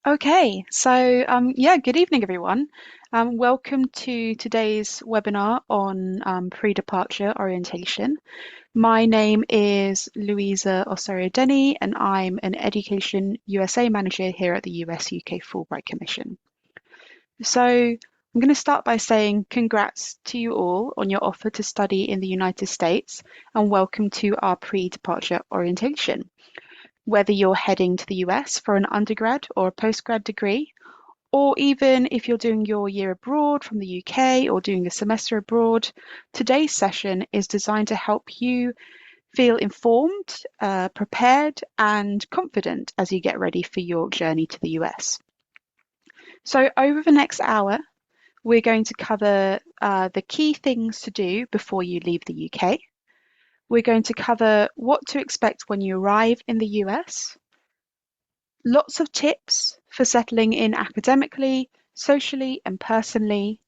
Okay, so yeah, good evening, everyone. Welcome to today's webinar on pre-departure orientation. My name is Louisa Osorio-Denny, and I'm an Education USA manager here at the US UK Fulbright Commission. So I'm going to start by saying congrats to you all on your offer to study in the United States, and welcome to our pre-departure orientation. Whether you're heading to the US for an undergrad or a postgrad degree, or even if you're doing your year abroad from the UK or doing a semester abroad, today's session is designed to help you feel informed, prepared, and confident as you get ready for your journey to the US. So over the next hour, we're going to cover the key things to do before you leave the UK. We're going to cover what to expect when you arrive in the US, lots of tips for settling in academically, socially, and personally,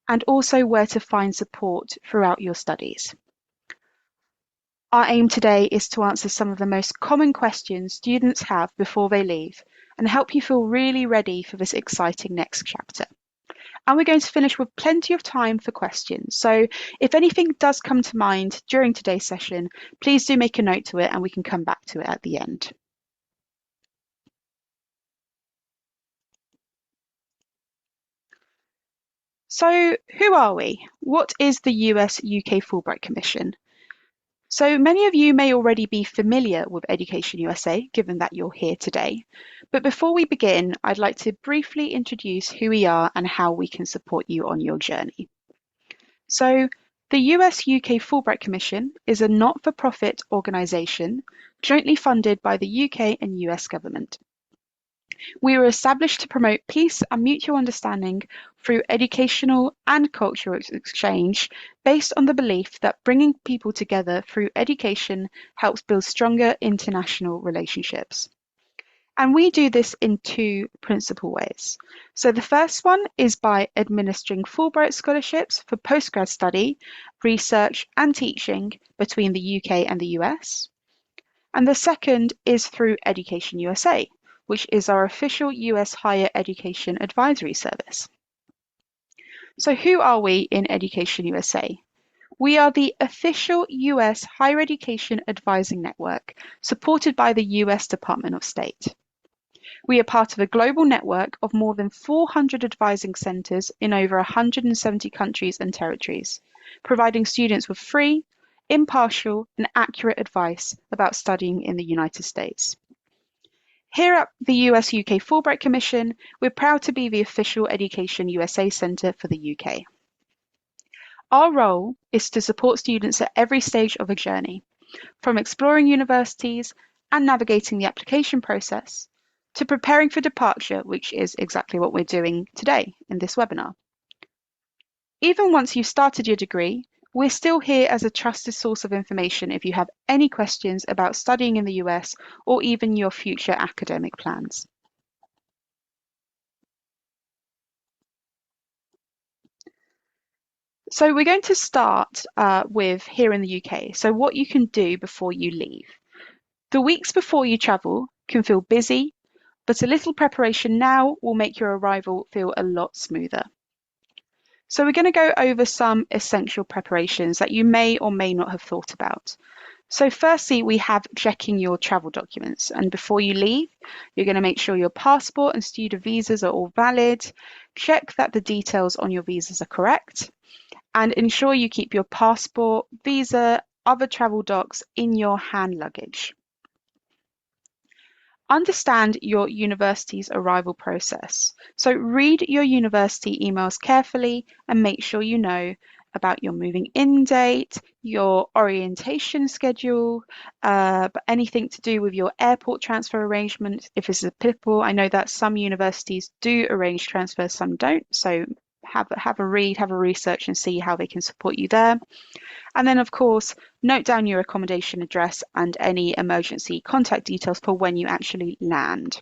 and also where to find support throughout your studies. Our aim today is to answer some of the most common questions students have before they leave and help you feel really ready for this exciting next chapter. And we're going to finish with plenty of time for questions. So if anything does come to mind during today's session, please do make a note to it and we can come back to it at the end. So who are we? What is the US UK Fulbright Commission? So many of you may already be familiar with Education USA, given that you're here today. But before we begin, I'd like to briefly introduce who we are and how we can support you on your journey. So the US UK Fulbright Commission is a not-for-profit organisation jointly funded by the UK and US government. We were established to promote peace and mutual understanding through educational and cultural exchange based on the belief that bringing people together through education helps build stronger international relationships. And we do this in two principal ways. So the first one is by administering Fulbright scholarships for postgrad study, research and teaching between the UK and the US. And the second is through Education USA, which is our official US higher education advisory service. So who are we in Education USA? We are the official US higher education advising network supported by the US Department of State. We are part of a global network of more than 400 advising centers in over 170 countries and territories, providing students with free, impartial, and accurate advice about studying in the United States. Here at the US UK Fulbright Commission, we're proud to be the official Education USA Centre for the UK. Our role is to support students at every stage of a journey, from exploring universities and navigating the application process, to preparing for departure, which is exactly what we're doing today in this webinar. Even once you've started your degree, we're still here as a trusted source of information if you have any questions about studying in the US or even your future academic plans. So we're going to start with here in the UK, so what you can do before you leave. The weeks before you travel can feel busy, but a little preparation now will make your arrival feel a lot smoother. So we're going to go over some essential preparations that you may or may not have thought about. So firstly, we have checking your travel documents. And before you leave, you're going to make sure your passport and student visas are all valid. Check that the details on your visas are correct. And ensure you keep your passport, visa, other travel docs in your hand luggage. Understand your university's arrival process. So read your university emails carefully and make sure you know about your moving in date, your orientation schedule, anything to do with your airport transfer arrangement, if it's applicable. I know that some universities do arrange transfers, some don't. So have a read, have a research and see how they can support you there. And then, of course, note down your accommodation address and any emergency contact details for when you actually land.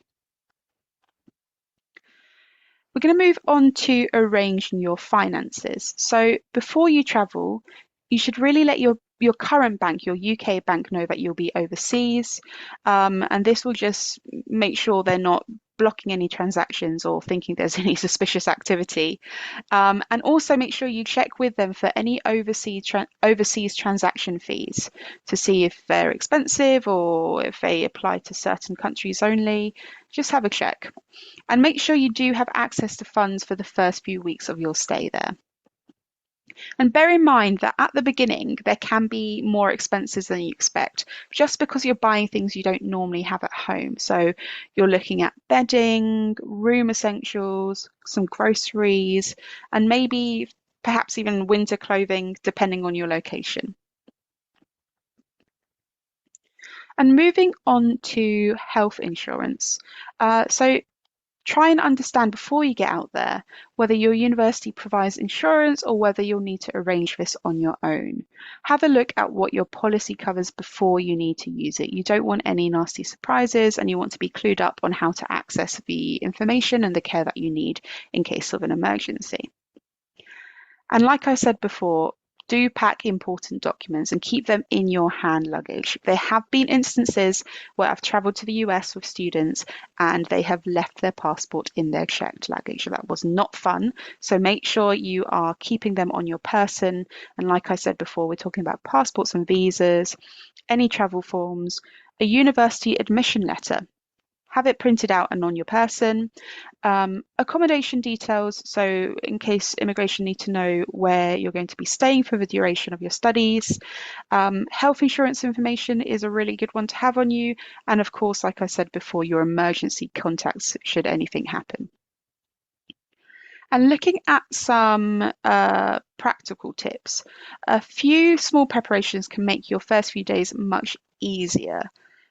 We're going to move on to arranging your finances. So before you travel, you should really let your current bank, your UK bank, know that you'll be overseas. And this will just make sure they're not blocking any transactions or thinking there's any suspicious activity. And also make sure you check with them for any overseas transaction fees to see if they're expensive or if they apply to certain countries only. Just have a check. And make sure you do have access to funds for the first few weeks of your stay there. And bear in mind that at the beginning, there can be more expenses than you expect, just because you're buying things you don't normally have at home. So you're looking at bedding, room essentials, some groceries, and maybe perhaps even winter clothing, depending on your location. And moving on to health insurance. So try and understand before you get out there whether your university provides insurance or whether you'll need to arrange this on your own. Have a look at what your policy covers before you need to use it. You don't want any nasty surprises, and you want to be clued up on how to access the information and the care that you need in case of an emergency. And like I said before, do pack important documents and keep them in your hand luggage. There have been instances where I've traveled to the US with students and they have left their passport in their checked luggage. That was not fun. So make sure you are keeping them on your person. And like I said before, we're talking about passports and visas, any travel forms, a university admission letter. Have it printed out and on your person. Accommodation details, so in case immigration need to know where you're going to be staying for the duration of your studies. Health insurance information is a really good one to have on you. And of course, like I said before, your emergency contacts should anything happen. And looking at some practical tips, a few small preparations can make your first few days much easier.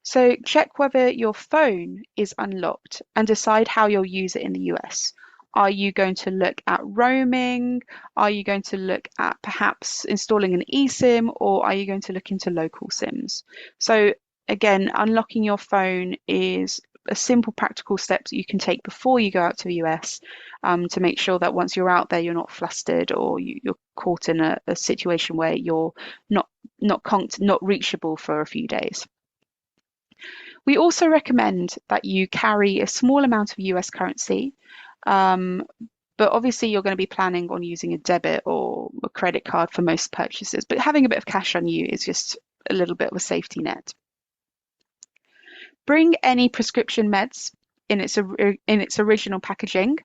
So check whether your phone is unlocked and decide how you'll use it in the US. Are you going to look at roaming? Are you going to look at perhaps installing an eSIM, or are you going to look into local SIMs? So again, unlocking your phone is a simple practical step that you can take before you go out to the US to make sure that once you're out there, you're not flustered or you're caught in a situation where you're not reachable for a few days. We also recommend that you carry a small amount of US currency, but obviously you're going to be planning on using a debit or a credit card for most purchases, but having a bit of cash on you is just a little bit of a safety net. Bring any prescription meds in its original packaging,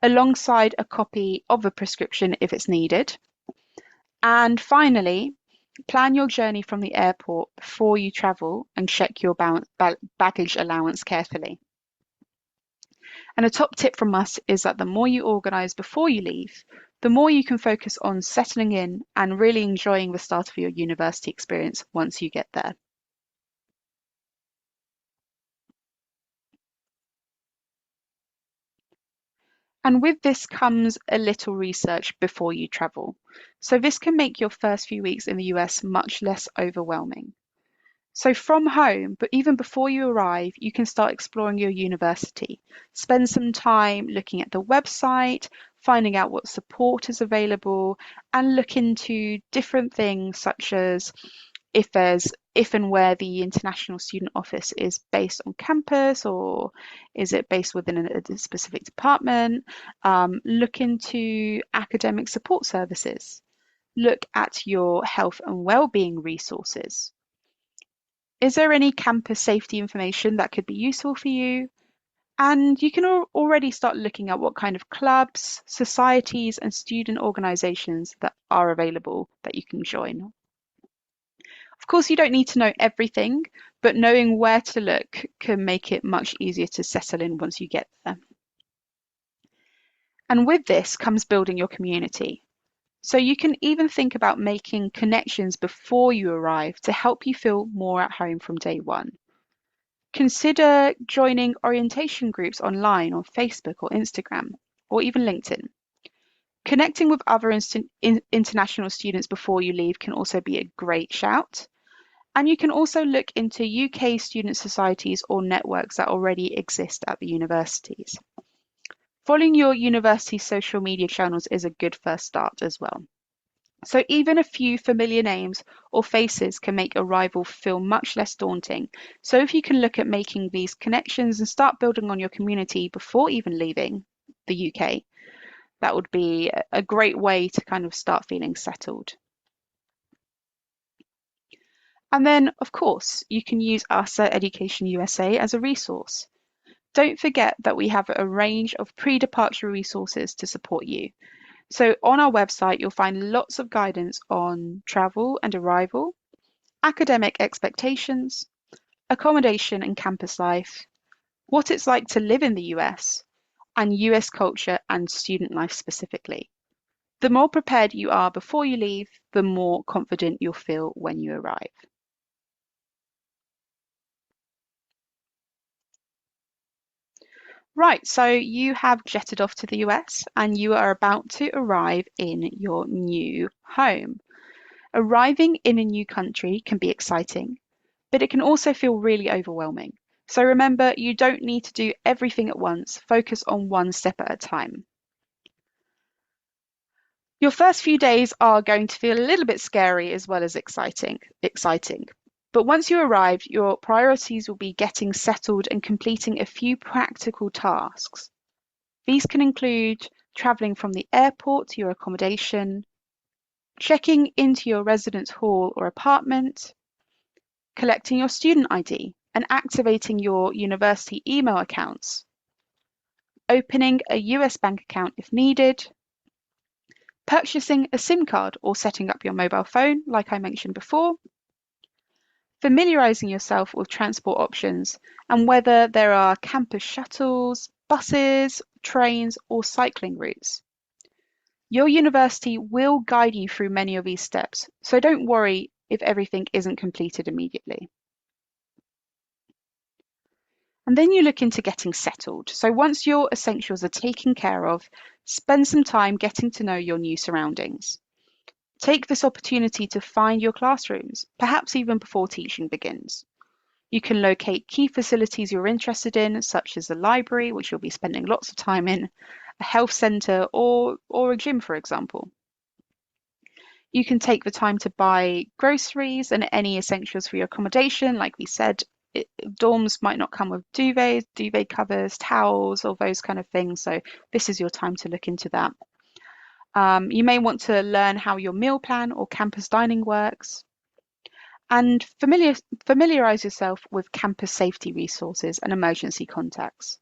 alongside a copy of a prescription if it's needed. And finally, plan your journey from the airport before you travel and check your baggage allowance carefully. And a top tip from us is that the more you organise before you leave, the more you can focus on settling in and really enjoying the start of your university experience once you get there. And with this comes a little research before you travel. So this can make your first few weeks in the US much less overwhelming. So from home, but even before you arrive, you can start exploring your university. Spend some time looking at the website, finding out what support is available, and look into different things such as if and where the international student office is based on campus, or is it based within a specific department. Look into academic support services. Look at your health and well-being resources. Is there any campus safety information that could be useful for you? And you can already start looking at what kind of clubs, societies, and student organizations that are available that you can join. Of course, you don't need to know everything, but knowing where to look can make it much easier to settle in once you get there. And with this comes building your community. So you can even think about making connections before you arrive to help you feel more at home from day one. Consider joining orientation groups online on Facebook or Instagram, or even LinkedIn. Connecting with other international students before you leave can also be a great shout. And you can also look into UK student societies or networks that already exist at the universities. Following your university social media channels is a good first start as well. So even a few familiar names or faces can make arrival feel much less daunting. So if you can look at making these connections and start building on your community before even leaving the UK, that would be a great way to kind of start feeling settled. And then, of course, you can use us at Education USA as a resource. Don't forget that we have a range of pre-departure resources to support you. So on our website, you'll find lots of guidance on travel and arrival, academic expectations, accommodation and campus life, what it's like to live in the US, and US culture and student life specifically. The more prepared you are before you leave, the more confident you'll feel when you arrive. Right, so you have jetted off to the US and you are about to arrive in your new home. Arriving in a new country can be exciting, but it can also feel really overwhelming. So remember, you don't need to do everything at once. Focus on one step at a time. Your first few days are going to feel a little bit scary as well as exciting. But once you arrive, your priorities will be getting settled and completing a few practical tasks. These can include traveling from the airport to your accommodation, checking into your residence hall or apartment, collecting your student ID and activating your university email accounts, opening a US bank account if needed, purchasing a SIM card or setting up your mobile phone, like I mentioned before, familiarizing yourself with transport options and whether there are campus shuttles, buses, trains, or cycling routes. Your university will guide you through many of these steps, so don't worry if everything isn't completed immediately. And then you look into getting settled. So once your essentials are taken care of, spend some time getting to know your new surroundings. Take this opportunity to find your classrooms, perhaps even before teaching begins. You can locate key facilities you're interested in, such as the library, which you'll be spending lots of time in, a health centre, or a gym, for example. You can take the time to buy groceries and any essentials for your accommodation. Like we said, dorms might not come with duvets, duvet covers, towels, or those kind of things. So this is your time to look into that. You may want to learn how your meal plan or campus dining works and familiarize yourself with campus safety resources and emergency contacts.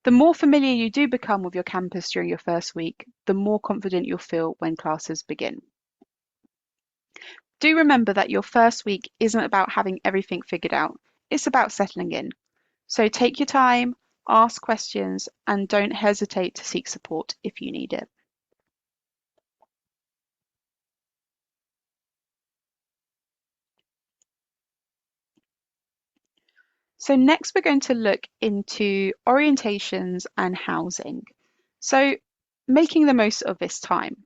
The more familiar you do become with your campus during your first week, the more confident you'll feel when classes begin. Do remember that your first week isn't about having everything figured out. It's about settling in. So take your time, ask questions, and don't hesitate to seek support if you need it. So next we're going to look into orientations and housing. So making the most of this time.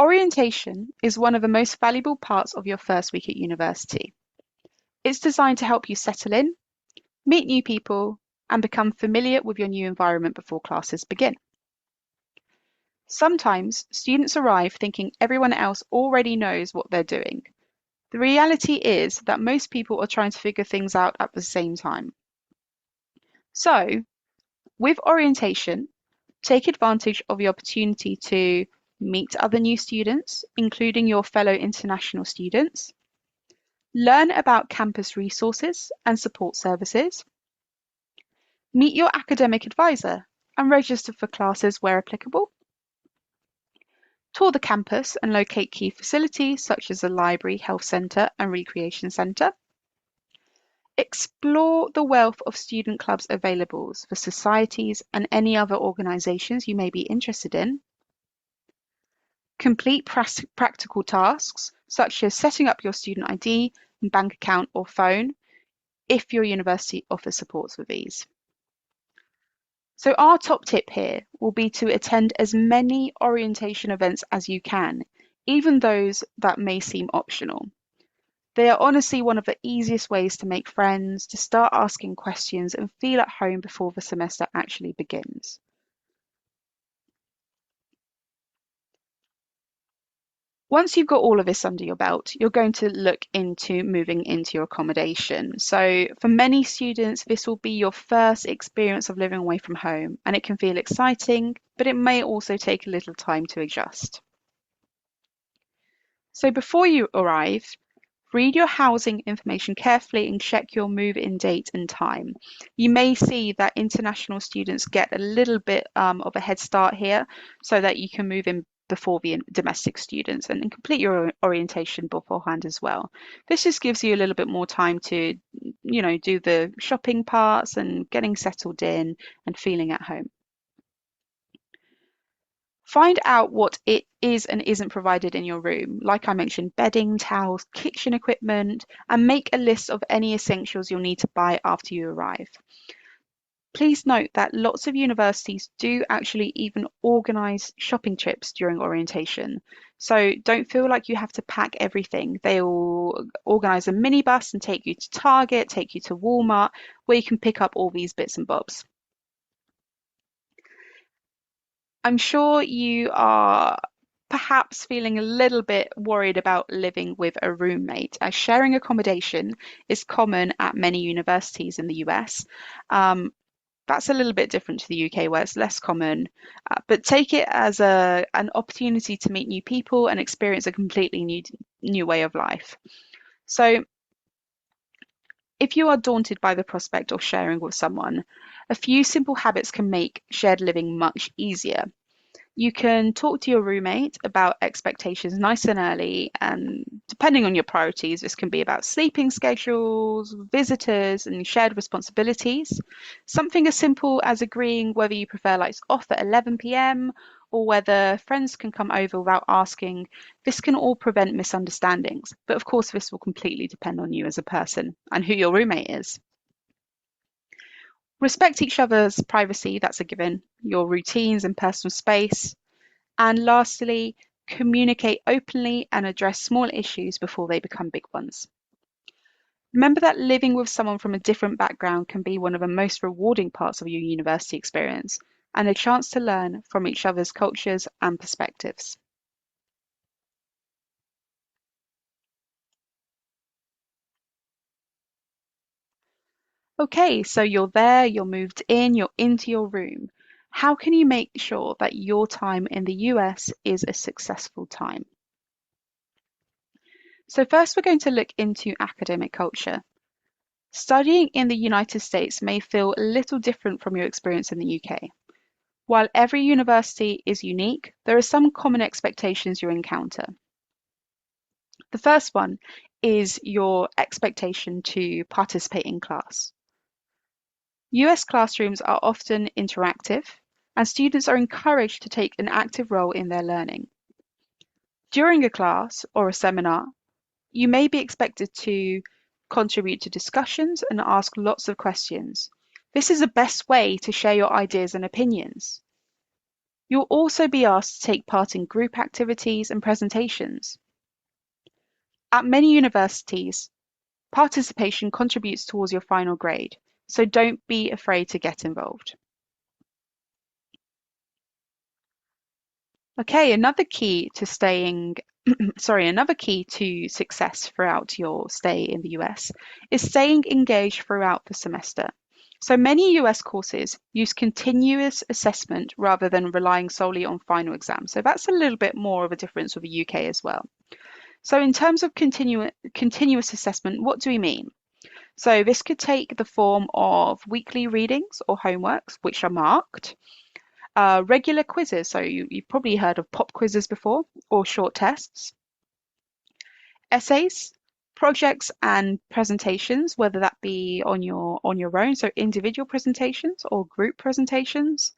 Orientation is one of the most valuable parts of your first week at university. It's designed to help you settle in, meet new people, and become familiar with your new environment before classes begin. Sometimes students arrive thinking everyone else already knows what they're doing. The reality is that most people are trying to figure things out at the same time. So, with orientation, take advantage of the opportunity to meet other new students, including your fellow international students, learn about campus resources and support services, meet your academic advisor and register for classes where applicable, tour the campus and locate key facilities such as the library, health centre and recreation centre, explore the wealth of student clubs available for societies and any other organisations you may be interested in, complete practical tasks such as setting up your student ID, bank account or phone if your university offers supports with these. So our top tip here will be to attend as many orientation events as you can, even those that may seem optional. They are honestly one of the easiest ways to make friends, to start asking questions and feel at home before the semester actually begins. Once you've got all of this under your belt, you're going to look into moving into your accommodation. So for many students, this will be your first experience of living away from home, and it can feel exciting, but it may also take a little time to adjust. So before you arrive, read your housing information carefully and check your move-in date and time. You may see that international students get a little bit of a head start here so that you can move in before the domestic students and complete your orientation beforehand as well. This just gives you a little bit more time to, do the shopping parts and getting settled in and feeling at home. Find out what it is and isn't provided in your room, like I mentioned, bedding, towels, kitchen equipment, and make a list of any essentials you'll need to buy after you arrive. Please note that lots of universities do actually even organise shopping trips during orientation. So don't feel like you have to pack everything. They'll organise a minibus and take you to Target, take you to Walmart, where you can pick up all these bits and bobs. I'm sure you are perhaps feeling a little bit worried about living with a roommate, as sharing accommodation is common at many universities in the US. That's a little bit different to the UK where it's less common, but take it as an opportunity to meet new people and experience a completely new way of life. So if you are daunted by the prospect of sharing with someone, a few simple habits can make shared living much easier. You can talk to your roommate about expectations nice and early, and depending on your priorities, this can be about sleeping schedules, visitors, and shared responsibilities. Something as simple as agreeing whether you prefer lights off at 11 p.m. or whether friends can come over without asking. This can all prevent misunderstandings, but of course, this will completely depend on you as a person and who your roommate is. Respect each other's privacy, that's a given, your routines and personal space. And lastly, communicate openly and address small issues before they become big ones. Remember that living with someone from a different background can be one of the most rewarding parts of your university experience, and a chance to learn from each other's cultures and perspectives. Okay, so you're there, you're moved in, you're into your room. How can you make sure that your time in the US is a successful time? So first we're going to look into academic culture. Studying in the United States may feel a little different from your experience in the UK. While every university is unique, there are some common expectations you encounter. The first one is your expectation to participate in class. US classrooms are often interactive, and students are encouraged to take an active role in their learning. During a class or a seminar, you may be expected to contribute to discussions and ask lots of questions. This is the best way to share your ideas and opinions. You'll also be asked to take part in group activities and presentations. At many universities, participation contributes towards your final grade, so don't be afraid to get involved. Okay, another key to another key to success throughout your stay in the US is staying engaged throughout the semester. So many US courses use continuous assessment rather than relying solely on final exams. So that's a little bit more of a difference with the UK as well. So in terms of continuous assessment, what do we mean? So this could take the form of weekly readings or homeworks, which are marked, regular quizzes, so you've probably heard of pop quizzes before, or short tests, essays, projects and presentations, whether that be on your own, so individual presentations or group presentations,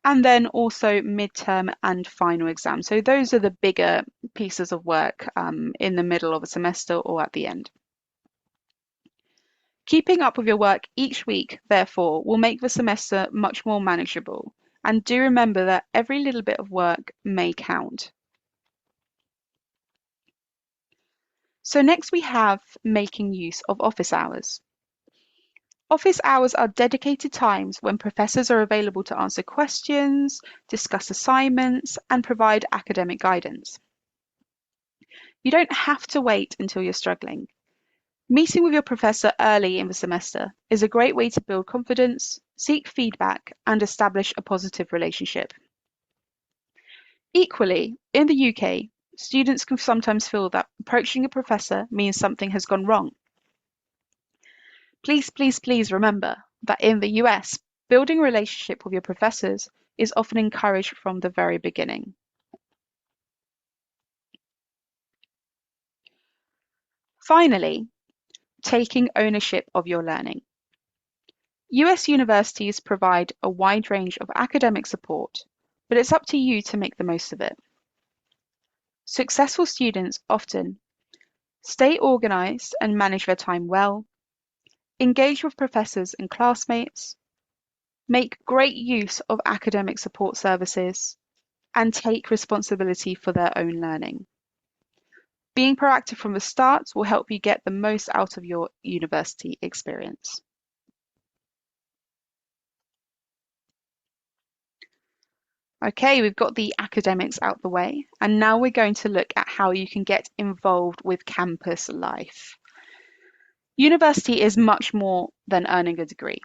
and then also midterm and final exams. So those are the bigger pieces of work in the middle of a semester or at the end. Keeping up with your work each week, therefore, will make the semester much more manageable. And do remember that every little bit of work may count. So next we have making use of office hours. Office hours are dedicated times when professors are available to answer questions, discuss assignments, and provide academic guidance. You don't have to wait until you're struggling. Meeting with your professor early in the semester is a great way to build confidence, seek feedback, and establish a positive relationship. Equally, in the UK, students can sometimes feel that approaching a professor means something has gone wrong. Please remember that in the US, building a relationship with your professors is often encouraged from the very beginning. Finally, taking ownership of your learning. US universities provide a wide range of academic support, but it's up to you to make the most of it. Successful students often stay organized and manage their time well, engage with professors and classmates, make great use of academic support services, and take responsibility for their own learning. Being proactive from the start will help you get the most out of your university experience. Okay, we've got the academics out the way, and now we're going to look at how you can get involved with campus life. University is much more than earning a degree.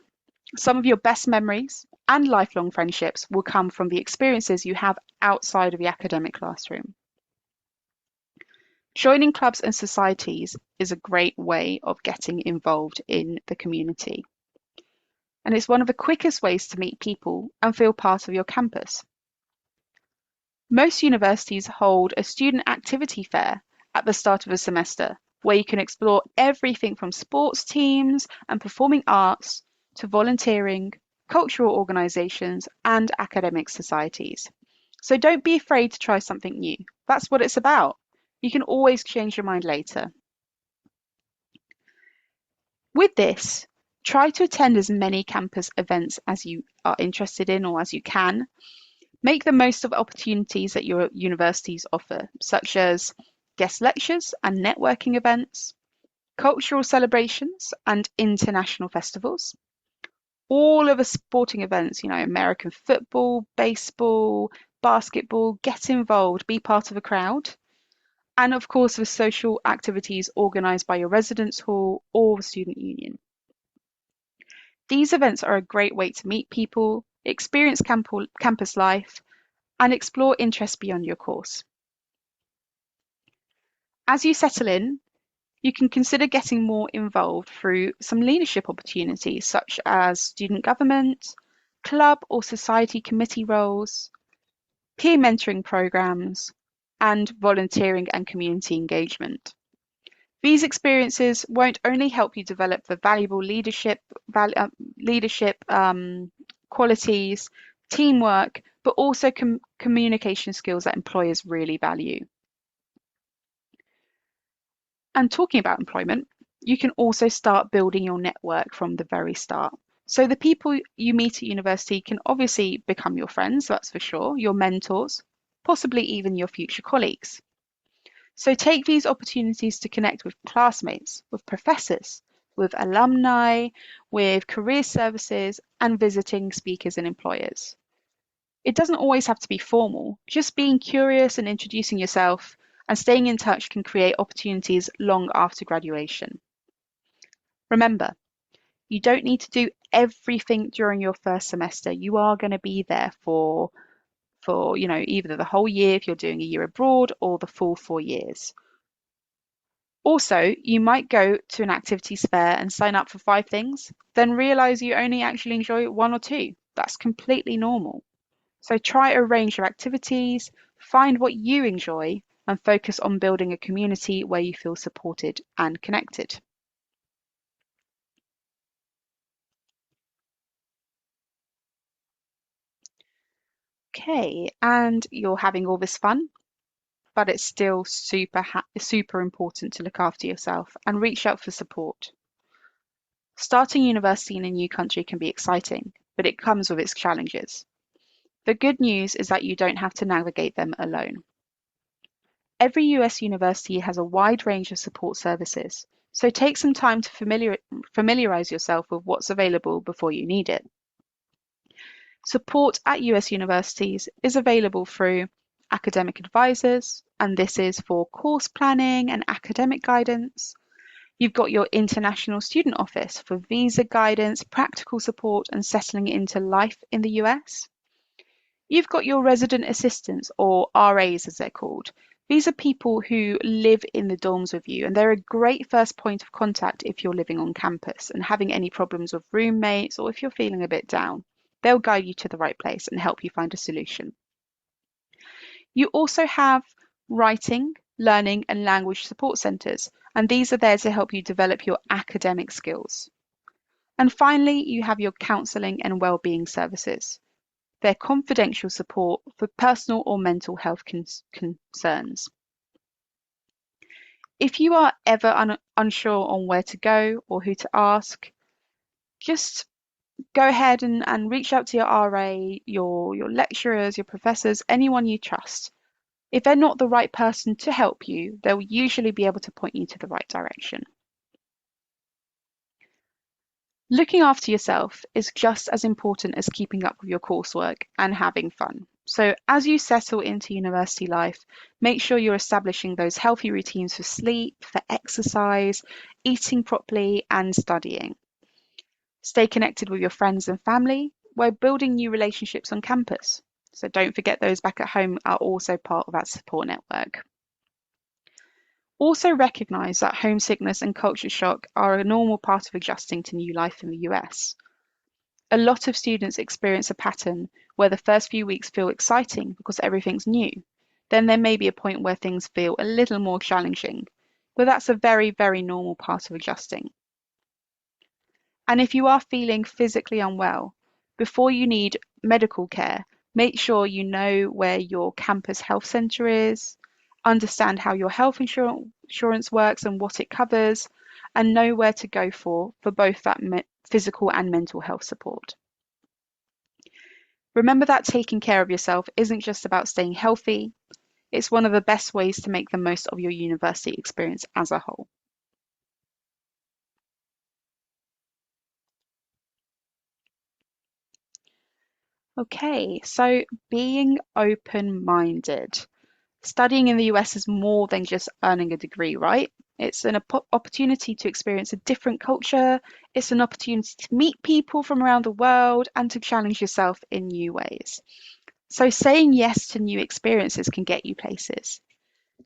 Some of your best memories and lifelong friendships will come from the experiences you have outside of the academic classroom. Joining clubs and societies is a great way of getting involved in the community. And it's one of the quickest ways to meet people and feel part of your campus. Most universities hold a student activity fair at the start of a semester, where you can explore everything from sports teams and performing arts to volunteering, cultural organisations, and academic societies. So don't be afraid to try something new. That's what it's about. You can always change your mind later. With this, try to attend as many campus events as you are interested in or as you can. Make the most of opportunities that your universities offer, such as guest lectures and networking events, cultural celebrations and international festivals. All of the sporting events, American football, baseball, basketball, get involved, be part of a crowd. And of course, the social activities organised by your residence hall or the student union. These events are a great way to meet people, experience campus life, and explore interests beyond your course. As you settle in, you can consider getting more involved through some leadership opportunities such as student government, club or society committee roles, peer mentoring programs, and volunteering and community engagement. These experiences won't only help you develop the valuable leadership qualities, teamwork, but also communication skills that employers really value. And talking about employment, you can also start building your network from the very start. So the people you meet at university can obviously become your friends, that's for sure, your mentors, possibly even your future colleagues. So take these opportunities to connect with classmates, with professors, with alumni, with career services, and visiting speakers and employers. It doesn't always have to be formal. Just being curious and introducing yourself and staying in touch can create opportunities long after graduation. Remember, you don't need to do everything during your first semester. You are going to be there for either the whole year if you're doing a year abroad or the full 4 years. Also, you might go to an activities fair and sign up for 5 things, then realize you only actually enjoy 1 or 2. That's completely normal. So try a range of activities, find what you enjoy, and focus on building a community where you feel supported and connected. Okay, and you're having all this fun, but it's still super important to look after yourself and reach out for support. Starting university in a new country can be exciting, but it comes with its challenges. The good news is that you don't have to navigate them alone. Every US university has a wide range of support services, so take some time to familiarize yourself with what's available before you need it. Support at US universities is available through academic advisors, and this is for course planning and academic guidance. You've got your International Student Office for visa guidance, practical support, and settling into life in the US. You've got your resident assistants, or RAs as they're called. These are people who live in the dorms with you, and they're a great first point of contact if you're living on campus and having any problems with roommates or if you're feeling a bit down. They'll guide you to the right place and help you find a solution. You also have writing, learning, and language support centres, and these are there to help you develop your academic skills. And finally, you have your counselling and wellbeing services. They're confidential support for personal or mental health concerns. If you are ever unsure on where to go or who to ask, just go ahead and reach out to your RA, your lecturers, your professors, anyone you trust. If they're not the right person to help you, they'll usually be able to point you to the right direction. Looking after yourself is just as important as keeping up with your coursework and having fun. So as you settle into university life, make sure you're establishing those healthy routines for sleep, for exercise, eating properly, and studying. Stay connected with your friends and family while building new relationships on campus. So don't forget those back at home are also part of that support network. Also recognise that homesickness and culture shock are a normal part of adjusting to new life in the US. A lot of students experience a pattern where the first few weeks feel exciting because everything's new. Then there may be a point where things feel a little more challenging, but that's a very, very normal part of adjusting. And if you are feeling physically unwell, before you need medical care, make sure you know where your campus health centre is, understand how your health insurance works and what it covers, and know where to go for both that physical and mental health support. Remember that taking care of yourself isn't just about staying healthy, it's one of the best ways to make the most of your university experience as a whole. Okay, so being open-minded. Studying in the US is more than just earning a degree, right? It's an opportunity to experience a different culture. It's an opportunity to meet people from around the world and to challenge yourself in new ways. So saying yes to new experiences can get you places.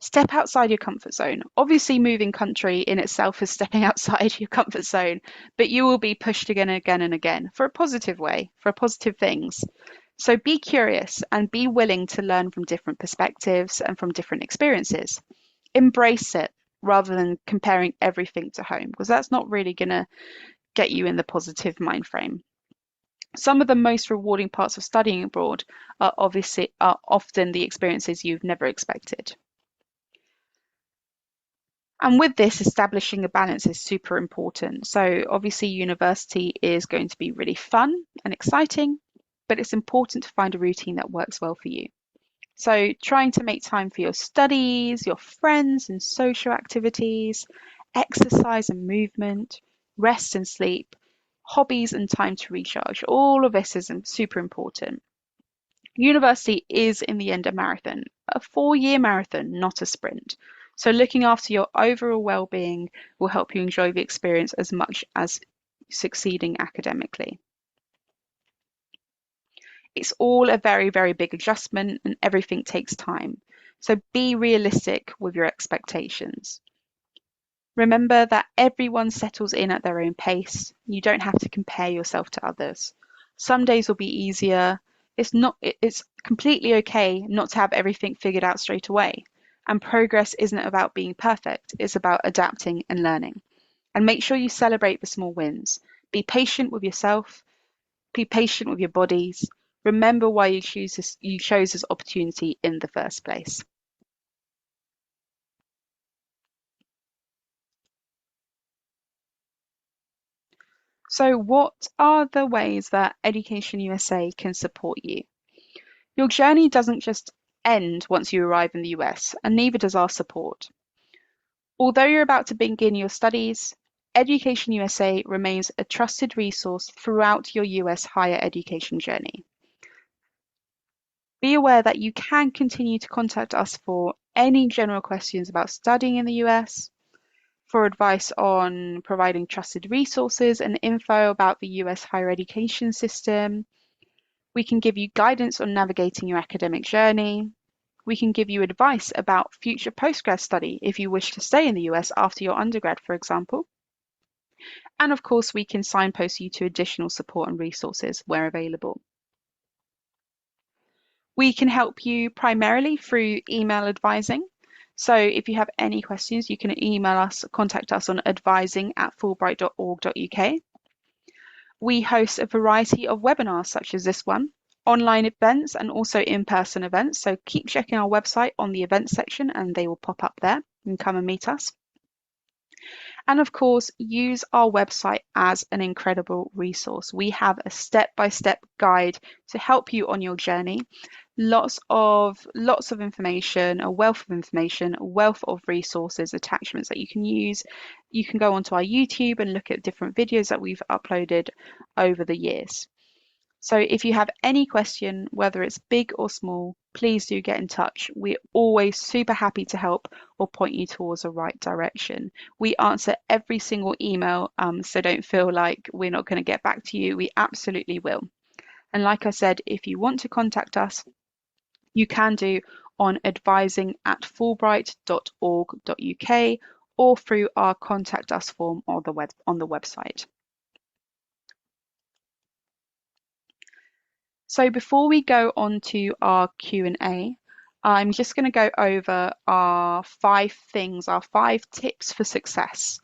Step outside your comfort zone. Obviously, moving country in itself is stepping outside your comfort zone, but you will be pushed again and again and again for a positive way, for positive things. So be curious and be willing to learn from different perspectives and from different experiences. Embrace it rather than comparing everything to home, because that's not really going to get you in the positive mind frame. Some of the most rewarding parts of studying abroad are often the experiences you've never expected. And with this, establishing a balance is super important. So obviously university is going to be really fun and exciting, but it's important to find a routine that works well for you. So trying to make time for your studies, your friends and social activities, exercise and movement, rest and sleep, hobbies and time to recharge. All of this is super important. University is in the end a marathon, a 4-year marathon, not a sprint. So looking after your overall well-being will help you enjoy the experience as much as succeeding academically. It's all a very, very big adjustment and everything takes time. So be realistic with your expectations. Remember that everyone settles in at their own pace. You don't have to compare yourself to others. Some days will be easier. It's completely okay not to have everything figured out straight away. And progress isn't about being perfect, it's about adapting and learning. And make sure you celebrate the small wins. Be patient with yourself, be patient with your bodies. Remember why you chose this opportunity in the first place. So what are the ways that Education USA can support you? Your journey doesn't just end once you arrive in the US, and neither does our support. Although you're about to begin your studies, Education USA remains a trusted resource throughout your US higher education journey. Be aware that you can continue to contact us for any general questions about studying in the US, for advice on providing trusted resources and info about the US higher education system. We can give you guidance on navigating your academic journey. We can give you advice about future postgrad study if you wish to stay in the US after your undergrad, for example. And of course, we can signpost you to additional support and resources where available. We can help you primarily through email advising. So if you have any questions, you can email us, contact us on advising@fulbright.org.uk. We host a variety of webinars such as this one, online events and also in-person events. So keep checking our website on the events section and they will pop up there and come and meet us. And of course, use our website as an incredible resource. We have a step-by-step guide to help you on your journey. Lots of information, a wealth of information, a wealth of resources, attachments that you can use. You can go onto our YouTube and look at different videos that we've uploaded over the years. So if you have any question, whether it's big or small, please do get in touch. We're always super happy to help or point you towards the right direction. We answer every single email, so don't feel like we're not going to get back to you. We absolutely will. And like I said, if you want to contact us, you can do on advising@fulbright.org.uk or through our contact us form on the website. So before we go on to our Q&A, I'm just going to go over our 5 things, our 5 tips for success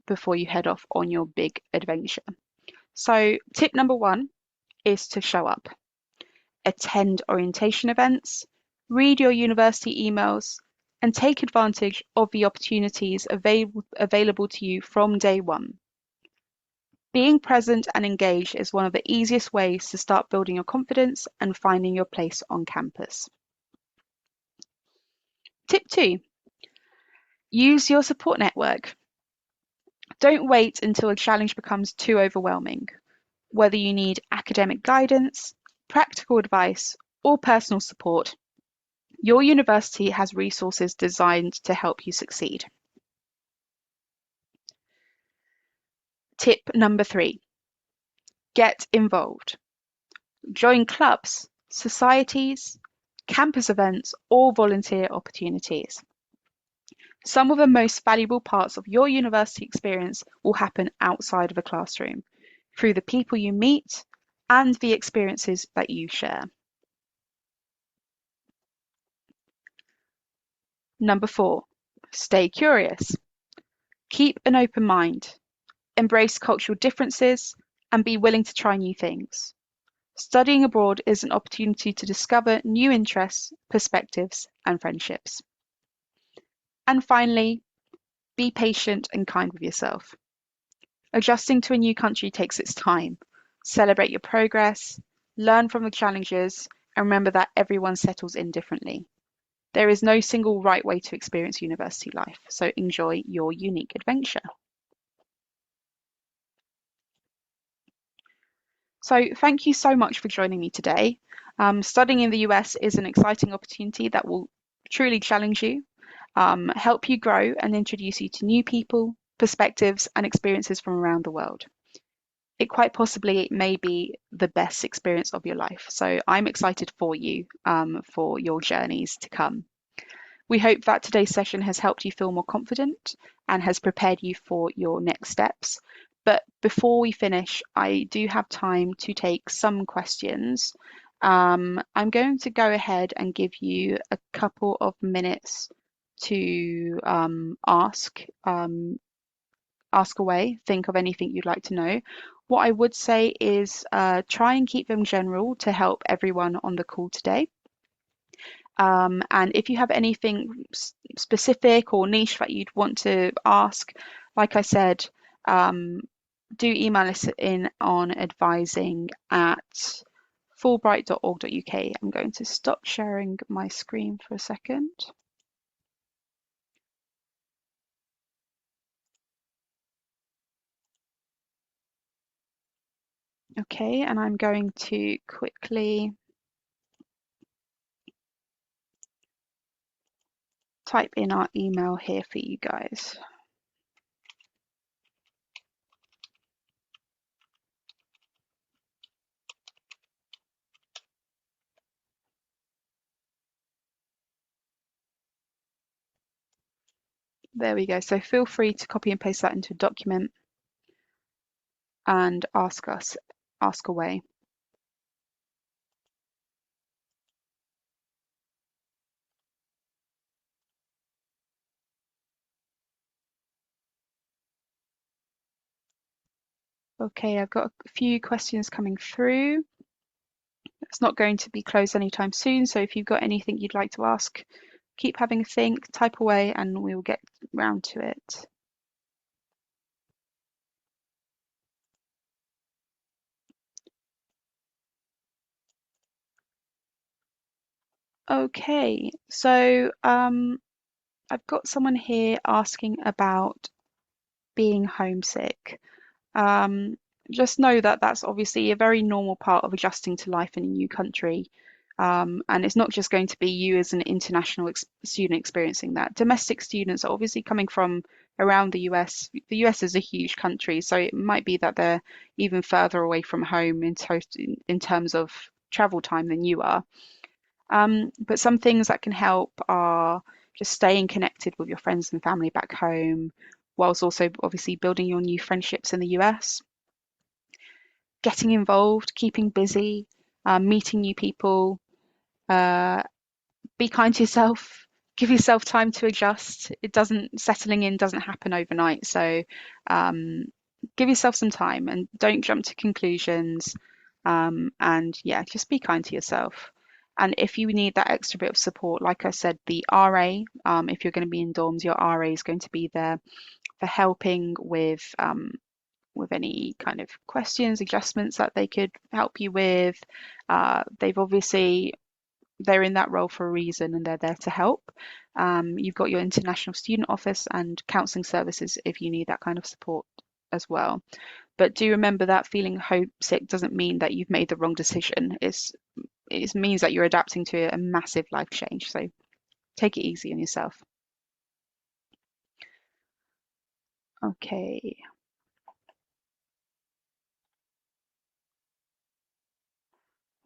before you head off on your big adventure. So tip number 1 is to show up. Attend orientation events, read your university emails, and take advantage of the opportunities available to you from day one. Being present and engaged is one of the easiest ways to start building your confidence and finding your place on campus. Tip 2, use your support network. Don't wait until a challenge becomes too overwhelming. Whether you need academic guidance, practical advice, or personal support, your university has resources designed to help you succeed. Tip number 3, get involved. Join clubs, societies, campus events, or volunteer opportunities. Some of the most valuable parts of your university experience will happen outside of a classroom, through the people you meet and the experiences that you share. Number 4, stay curious. Keep an open mind. Embrace cultural differences and be willing to try new things. Studying abroad is an opportunity to discover new interests, perspectives, and friendships. And finally, be patient and kind with yourself. Adjusting to a new country takes its time. Celebrate your progress, learn from the challenges, and remember that everyone settles in differently. There is no single right way to experience university life, so enjoy your unique adventure. So thank you so much for joining me today. Studying in the US is an exciting opportunity that will truly challenge you, help you grow, and introduce you to new people, perspectives, and experiences from around the world. It quite possibly may be the best experience of your life. So I'm excited for you, for your journeys to come. We hope that today's session has helped you feel more confident and has prepared you for your next steps. But before we finish, I do have time to take some questions. I'm going to go ahead and give you a couple of minutes to ask away, think of anything you'd like to know. What I would say is try and keep them general to help everyone on the call today. And if you have anything specific or niche that you'd want to ask, like I said, do email us in on advising@fulbright.org.uk. I'm going to stop sharing my screen for a second. Okay, and I'm going to quickly type in our email here for you guys. There we go. So feel free to copy and paste that into a document and ask away. Okay, I've got a few questions coming through. It's not going to be closed anytime soon, so if you've got anything you'd like to ask, keep having a think, type away, and we will get round to it. Okay, so I've got someone here asking about being homesick. Um, just know that that's obviously a very normal part of adjusting to life in a new country. And it's not just going to be you as an international student experiencing that. Domestic students are obviously coming from around the US. The US is a huge country, so it might be that they're even further away from home in terms of travel time than you are. But some things that can help are just staying connected with your friends and family back home, whilst also obviously building your new friendships in the US, getting involved, keeping busy, meeting new people, uh, be kind to yourself, give yourself time to adjust. Settling in doesn't happen overnight. So um, give yourself some time and don't jump to conclusions. And yeah, just be kind to yourself. And if you need that extra bit of support, like I said, the RA, if you're going to be in dorms, your RA is going to be there for helping with any kind of questions, adjustments that they could help you with. They've obviously they're in that role for a reason and they're there to help. You've got your international student office and counselling services if you need that kind of support as well. But do remember that feeling homesick doesn't mean that you've made the wrong decision. It means that you're adapting to a massive life change. So take it easy on yourself. Okay.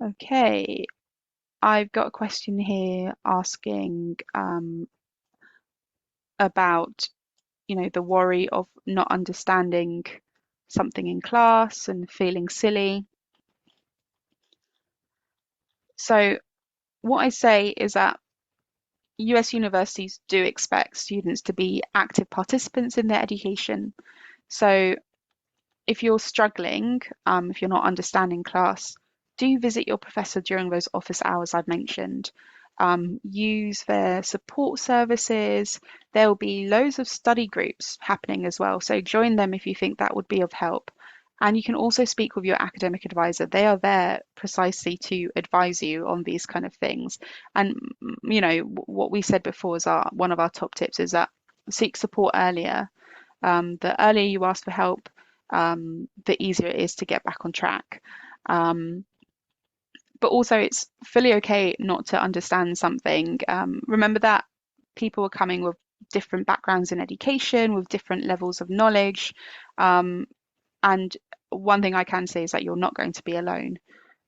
Okay. I've got a question here asking about, the worry of not understanding something in class and feeling silly. So what I say is that US universities do expect students to be active participants in their education. So if you're struggling, if you're not understanding class, do visit your professor during those office hours I've mentioned. Use their support services. There will be loads of study groups happening as well, so join them if you think that would be of help. And you can also speak with your academic advisor. They are there precisely to advise you on these kind of things. And what we said before is one of our top tips is that seek support earlier. The earlier you ask for help, the easier it is to get back on track. Um, but also, it's fully okay not to understand something. Remember that people are coming with different backgrounds in education, with different levels of knowledge. Um, and one thing I can say is that you're not going to be alone.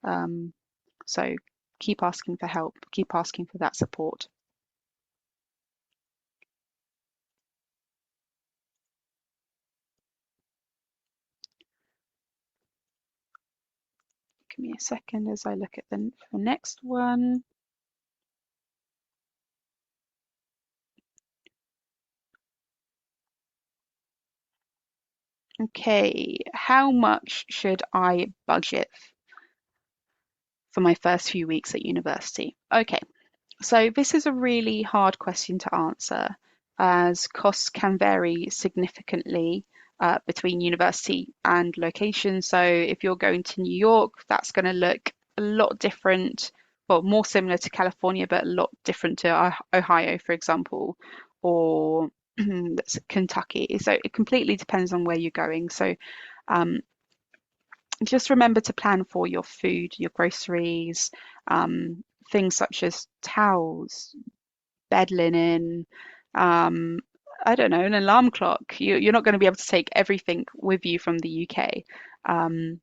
Um, so keep asking for help, keep asking for that support. Give me a second as I look at the next one. Okay, how much should I budget for my first few weeks at university? Okay, so this is a really hard question to answer as costs can vary significantly between university and location. So if you're going to New York, that's going to look a lot different, well, more similar to California, but a lot different to Ohio, for example, or Kentucky. So it completely depends on where you're going. So um, just remember to plan for your food, your groceries, things such as towels, bed linen, um, I don't know, an alarm clock. You're not going to be able to take everything with you from the UK. Um,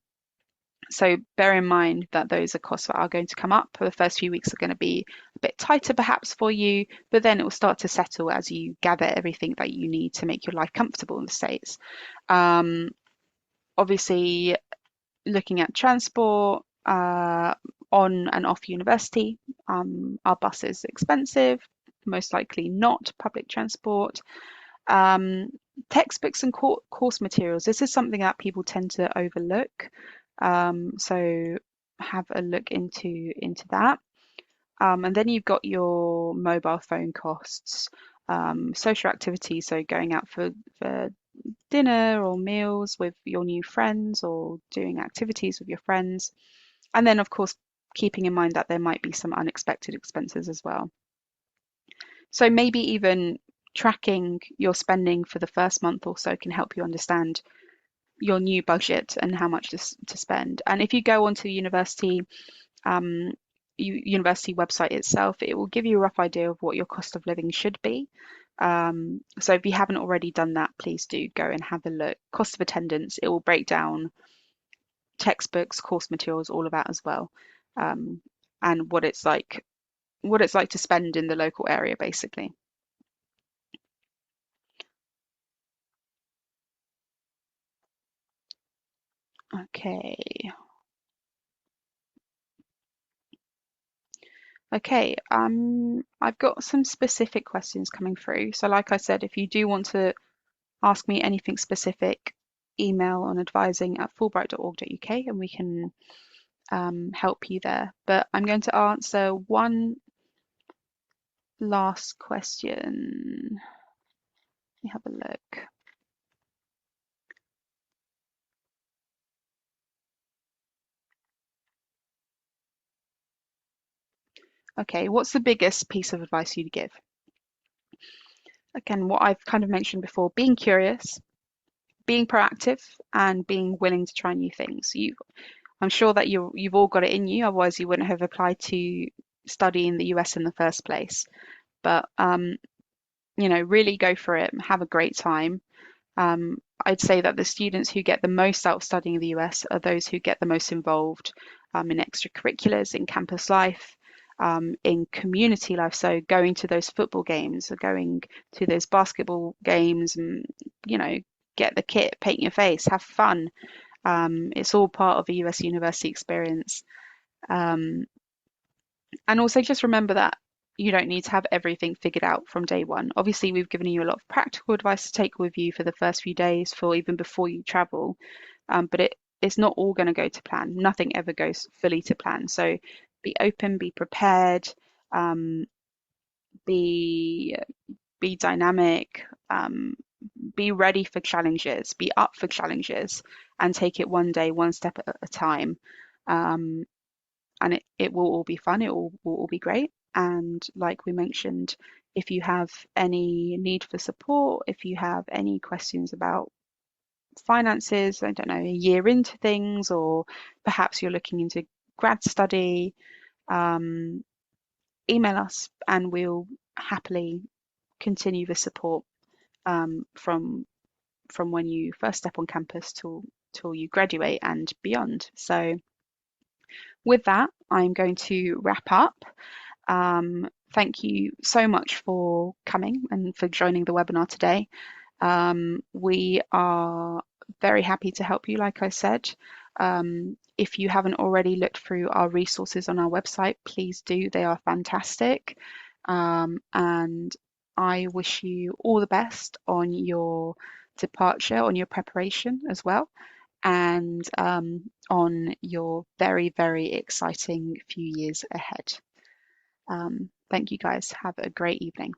so bear in mind that those are costs that are going to come up. The first few weeks are going to be a bit tighter perhaps for you, but then it will start to settle as you gather everything that you need to make your life comfortable in the States. Um, Obviously, looking at transport on and off university, our bus is expensive, most likely not public transport. Um, Textbooks and course materials. This is something that people tend to overlook. So have a look into that. And then you've got your mobile phone costs, social activities, so going out for dinner or meals with your new friends or doing activities with your friends. And then, of course, keeping in mind that there might be some unexpected expenses as well. So maybe even tracking your spending for the first month or so can help you understand your new budget and how much to spend. And if you go onto the um, university website itself, it will give you a rough idea of what your cost of living should be. So if you haven't already done that, please do go and have a look. Cost of attendance, it will break down textbooks, course materials, all of that as well, um, and what it's like to spend in the local area, basically. Okay. Okay, I've got some specific questions coming through. So like I said, if you do want to ask me anything specific, email on advising@fulbright.org.uk and we can help you there. But I'm going to answer one last question. Let me have a look. Okay, what's the biggest piece of advice you'd give? Again, what I've kind of mentioned before, being curious, being proactive, and being willing to try new things. I'm sure that you've all got it in you, otherwise you wouldn't have applied to study in the US in the first place. But really go for it, have a great time. I'd say that the students who get the most out of studying in the US are those who get the most involved in extracurriculars, in campus life, in community life. So going to those football games or going to those basketball games and, get the kit, paint your face, have fun. It's all part of a US university experience. Um, and also just remember that you don't need to have everything figured out from day one. Obviously, we've given you a lot of practical advice to take with you for the first few days, for even before you travel. But it's not all going to go to plan. Nothing ever goes fully to plan. So be open, be prepared, um, be be dynamic, be ready for challenges, be up for challenges, and take it one day, one step at a time. Um, and it will all be fun, will all be great. And like we mentioned, if you have any need for support, if you have any questions about finances, I don't know, a year into things, or perhaps you're looking into grad study, um, email us and we'll happily continue the support from when you first step on campus till you graduate and beyond. So with that, I'm going to wrap up. Thank you so much for coming and for joining the webinar today. We are very happy to help you, like I said. If you haven't already looked through our resources on our website, please do. They are fantastic. And I wish you all the best on your departure, on your preparation as well, and on your very, very exciting few years ahead. Thank you guys. Have a great evening.